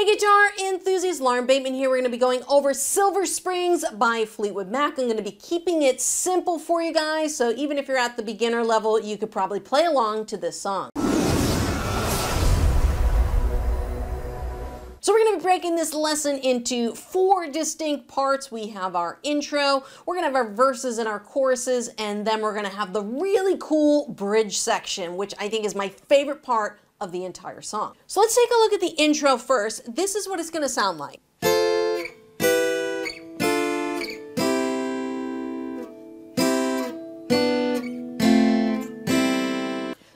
Hey guitar enthusiasts, Lauren Bateman here. We're going to be going over Silver Springs by Fleetwood Mac. I'm going to be keeping it simple for you guys, so even if you're at the beginner level, you could probably play along to this song. So we're going to be breaking this lesson into 4 distinct parts. We have our intro, we're going to have our verses and our choruses, and then we're going to have the really cool bridge section, which I think is my favorite part of the entire song. So let's take a look at the intro first. This is what it's going to sound like.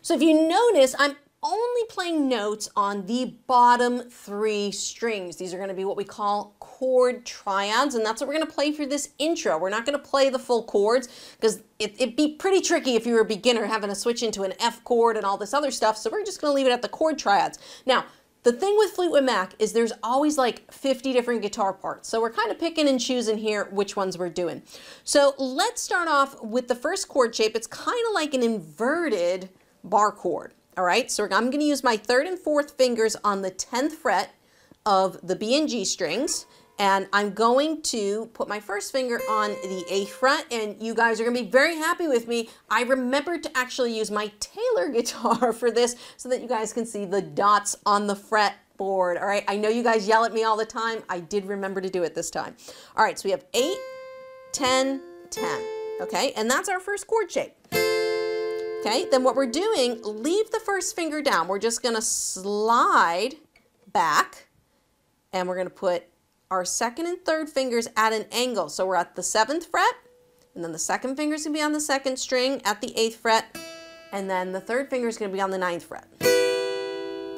So if you notice, I'm only playing notes on the bottom 3 strings. These are going to be what we call chord triads, and that's what we're going to play for this intro. We're not going to play the full chords because it'd be pretty tricky if you were a beginner having to switch into an F chord and all this other stuff, so we're just going to leave it at the chord triads. Now, the thing with Fleetwood Mac is there's always like 50 different guitar parts, so we're kind of picking and choosing here which ones we're doing. So let's start off with the first chord shape. It's kind of like an inverted bar chord. All right, so I'm going to use my 3rd and 4th fingers on the 10th fret of the B and G strings, and I'm going to put my first finger on the 8th fret, and you guys are going to be very happy with me. I remembered to actually use my Taylor guitar for this so that you guys can see the dots on the fretboard. All right, I know you guys yell at me all the time. I did remember to do it this time. All right, so we have 8, 10, 10. Okay, and that's our first chord shape. Okay, then what we're doing, leave the first finger down. We're just going to slide back, and we're going to put our 2nd and 3rd fingers at an angle. So we're at the 7th fret, and then the 2nd finger is going to be on the 2nd string at the 8th fret, and then the 3rd finger is going to be on the 9th fret.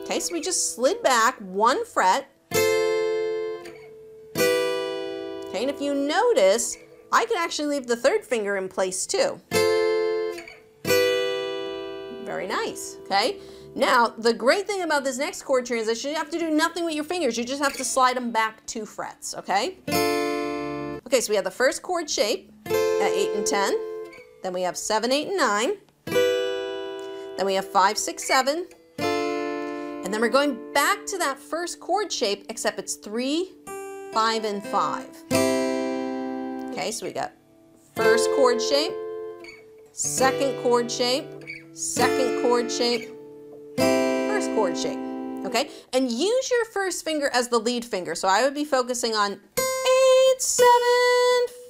Okay, so we just slid back 1 fret. Okay, and if you notice, I can actually leave the 3rd finger in place too. Very nice, okay? Now, the great thing about this next chord transition, you have to do nothing with your fingers. You just have to slide them back 2 frets, okay? Okay, so we have the first chord shape at 8 and 10. Then we have 7, 8, and 9. Then we have 5, 6, 7. And then we're going back to that first chord shape, except it's 3, 5, and 5. Okay, so we got first chord shape, 2nd chord shape, 2nd chord shape, 1st chord shape, okay? And use your first finger as the lead finger. So I would be focusing on 8, 7,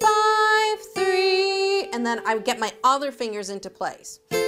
5, 3, and then I would get my other fingers into place. Okay,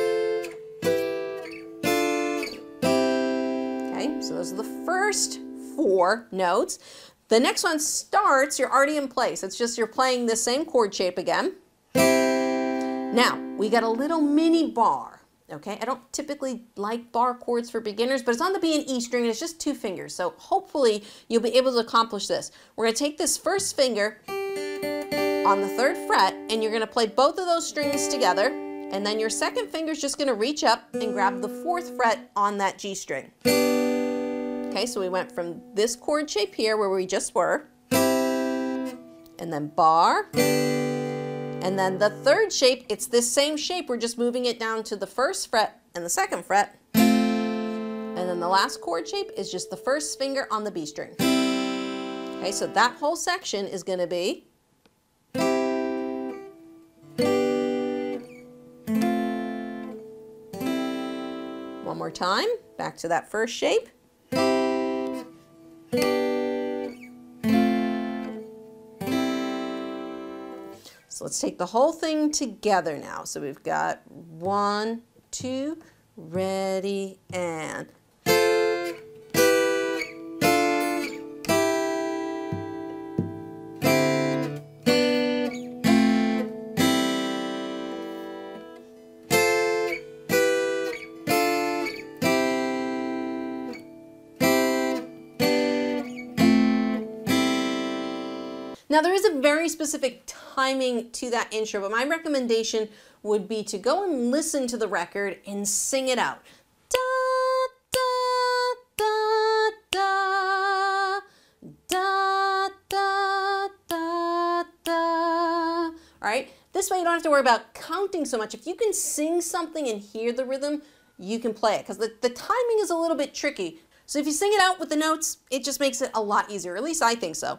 so those are the first 4 notes. The next one starts, you're already in place. It's just you're playing the same chord shape again. Now, we got a little mini bar. Okay, I don't typically like bar chords for beginners, but it's on the B and E string and it's just 2 fingers. So hopefully you'll be able to accomplish this. We're going to take this first finger on the 3rd fret and you're going to play both of those strings together. And then your 2nd finger is just going to reach up and grab the 4th fret on that G string. Okay, so we went from this chord shape here where we just were, and then bar. And then the 3rd shape, it's this same shape, we're just moving it down to the 1st fret and the 2nd fret. And then the last chord shape is just the 1st finger on the B string. Okay, so that whole section is going to be one more time, back to that first shape. So let's take the whole thing together now. So we've got 1, 2, ready, and. Now there is a very specific timing to that intro, but my recommendation would be to go and listen to the record and sing it out. Da, da, da, da, da, da, da, da. All right, this way you don't have to worry about counting so much. If you can sing something and hear the rhythm, you can play it, because the timing is a little bit tricky. So if you sing it out with the notes, it just makes it a lot easier. At least I think so.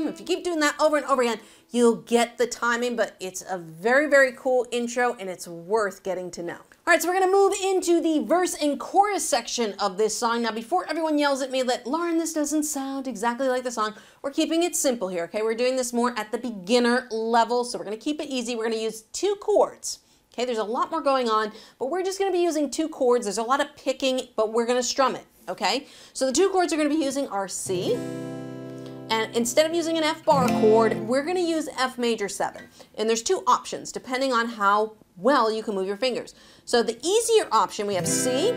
If you keep doing that over and over again, you'll get the timing, but it's a very, very cool intro and it's worth getting to know. All right, so we're gonna move into the verse and chorus section of this song. Now, before everyone yells at me that, Lauren, this doesn't sound exactly like the song, we're keeping it simple here, okay? We're doing this more at the beginner level, so we're gonna keep it easy. We're gonna use 2 chords. Okay, there's a lot more going on, but we're just gonna be using 2 chords. There's a lot of picking, but we're gonna strum it, okay? So the 2 chords we're gonna be using are C, and instead of using an F bar chord, we're gonna use F major 7. And there's 2 options depending on how well you can move your fingers. So the easier option, we have C,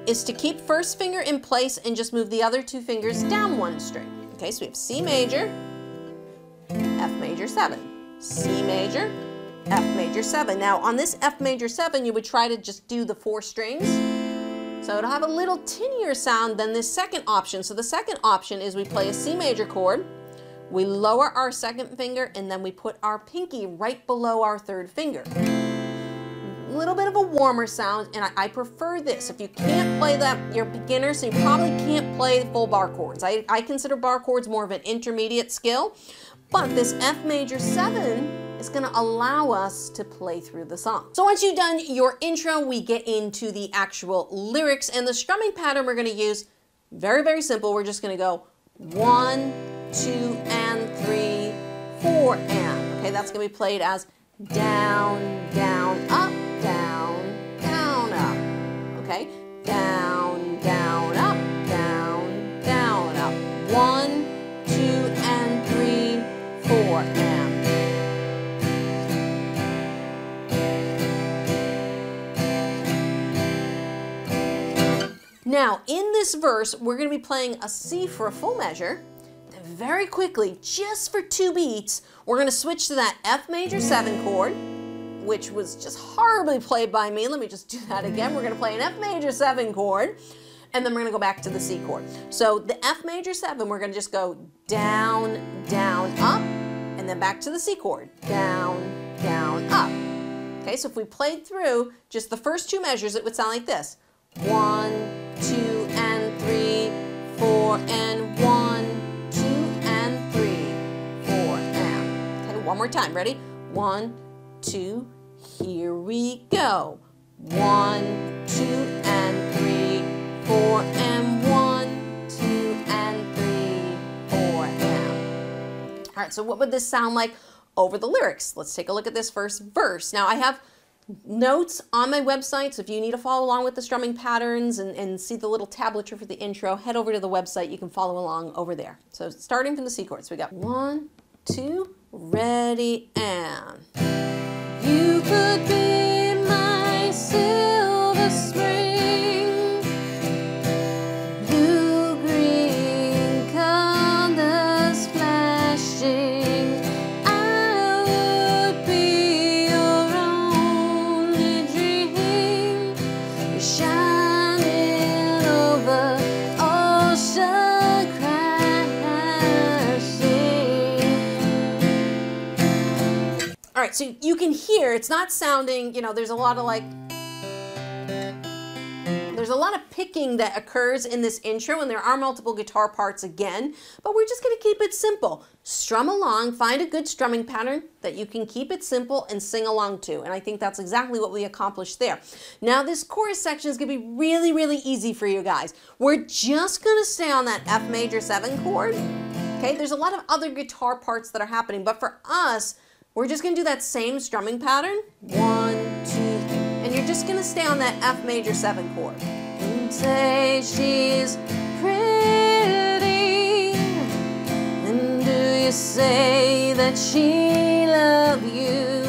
is to keep first finger in place and just move the other 2 fingers down 1 string. Okay, so we have C major, F major 7, C major, F major 7. Now on this F major 7, you would try to just do the 4 strings. So it'll have a little tinier sound than this second option. So the second option is we play a C major chord, we lower our 2nd finger, and then we put our pinky right below our 3rd finger. A little bit of a warmer sound, and I prefer this. If you can't play that, you're a beginner, so you probably can't play full bar chords. I consider bar chords more of an intermediate skill, but this F major 7 is gonna allow us to play through the song. So once you've done your intro, we get into the actual lyrics, and the strumming pattern we're gonna use, very, very simple. We're just gonna go 1, 2, and 3, 4, and. Okay, that's gonna be played as down, down, up, down, down, up. Okay, down, down, up, down, down, up. 1, 2, and 3, 4, and. Now, in this verse, we're going to be playing a C for a full measure. Then very quickly, just for 2 beats, we're going to switch to that F major 7 chord, which was just horribly played by me. Let me just do that again. We're going to play an F major 7 chord, and then we're going to go back to the C chord. So the F major 7, we're going to just go down, down, up, and then back to the C chord. Down, down, up. Okay, so if we played through just the first 2 measures, it would sound like this. 1, 2, and 3, 4, and 1, 2, and 3, 4, and. Okay, one more time. Ready? 1, 2, here we go. 1, 2, and 3, 4, and 1, 2, and 3, 4, and. All right, so what would this sound like over the lyrics? Let's take a look at this first verse. Now I have notes on my website, so if you need to follow along with the strumming patterns and see the little tablature for the intro, head over to the website. You can follow along over there. So starting from the C chords, we got 1, 2, ready, and. You could be my silver spring, blue green colors flashing. I would be your only dream, shining over ocean crashing. All right, so you can hear it's not sounding, you know, there's a lot of picking that occurs in this intro, and there are multiple guitar parts again, but we're just gonna keep it simple. Strum along, find a good strumming pattern that you can keep it simple and sing along to, and I think that's exactly what we accomplished there. Now this chorus section is gonna be really, really easy for you guys. We're just gonna stay on that F major 7 chord, okay? There's a lot of other guitar parts that are happening, but for us, we're just gonna do that same strumming pattern. 1, 2, and you're just gonna stay on that F major 7 chord. And say she's pretty, and do you say that she loves you?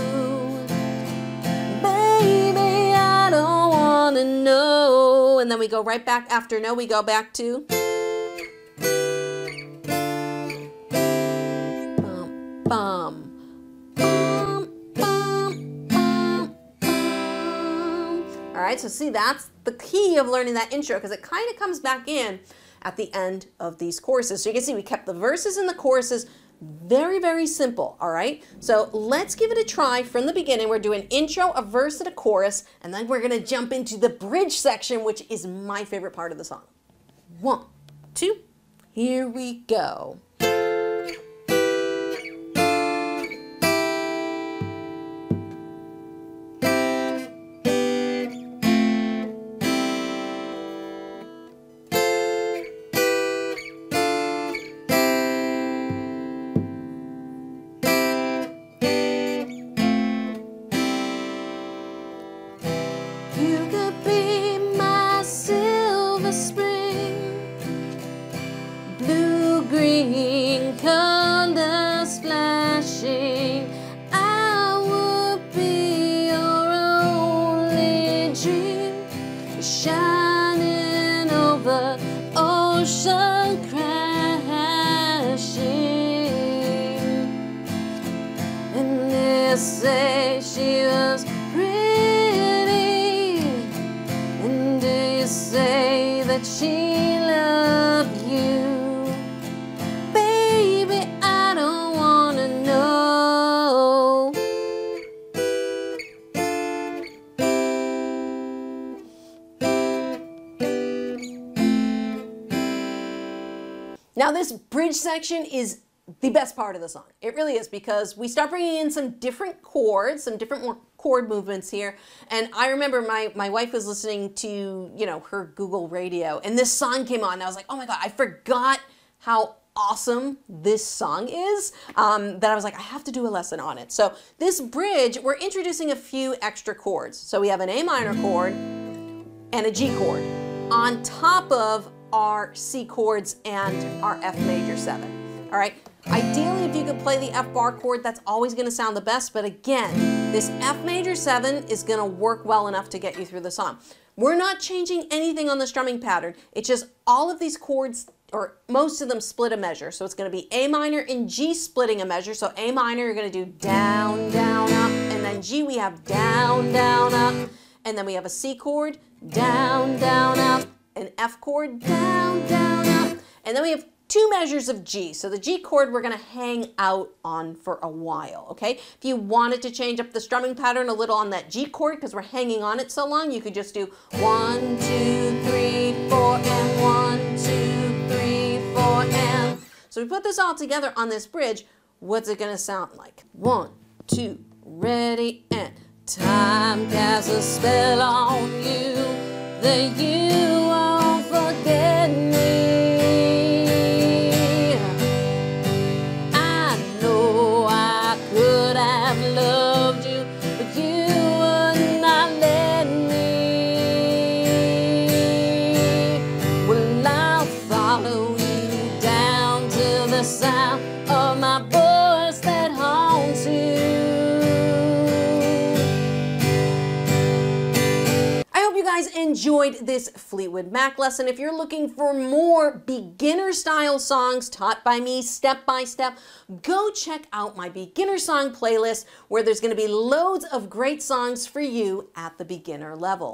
Baby, I don't wanna know. And then we go right back after no, we go back to bum, bum. All right, so see, that's the key of learning that intro, because it kind of comes back in at the end of these choruses. So you can see we kept the verses and the choruses Very, very simple, all right? So let's give it a try from the beginning. We're doing intro, a verse, and a chorus, and then we're gonna jump into the bridge section, which is my favorite part of the song. 1, 2, here we go. You could be my silver spring, blue-green colors flashing. I would be your only dream, shining over ocean crashing. And they say she was say that she loved you. Baby, I don't wanna know. Now this bridge section is the best part of the song. It really is, because we start bringing in some different chords, some different more chord movements here. And I remember my wife was listening to, you know, her Google radio, and this song came on and I was like, oh my God, I forgot how awesome this song is, that I was like, I have to do a lesson on it. So this bridge, we're introducing a few extra chords. So we have an A minor chord and a G chord on top of our C chords and our F major 7. All right. Ideally, if you could play the F bar chord, that's always going to sound the best. But again, this F major 7 is going to work well enough to get you through the song. We're not changing anything on the strumming pattern. It's just all of these chords, or most of them, split a measure. So it's going to be A minor and G splitting a measure. So A minor, you're going to do down, down, up. And then G, we have down, down, up. And then we have a C chord, down, down, up. An F chord, down, down, up. And then we have 2 measures of G. So the G chord we're going to hang out on for a while, okay? If you wanted to change up the strumming pattern a little on that G chord, because we're hanging on it so long, you could just do 1, 2, 3, 4, and 1, 2, 3, 4, and. So we put this all together on this bridge. What's it going to sound like? 1, 2, ready, and. Time casts a spell on you that you won't forget me. Sound of my voice that haunts you. I hope you guys enjoyed this Fleetwood Mac lesson. If you're looking for more beginner style songs taught by me step by step, go check out my beginner song playlist, where there's going to be loads of great songs for you at the beginner level.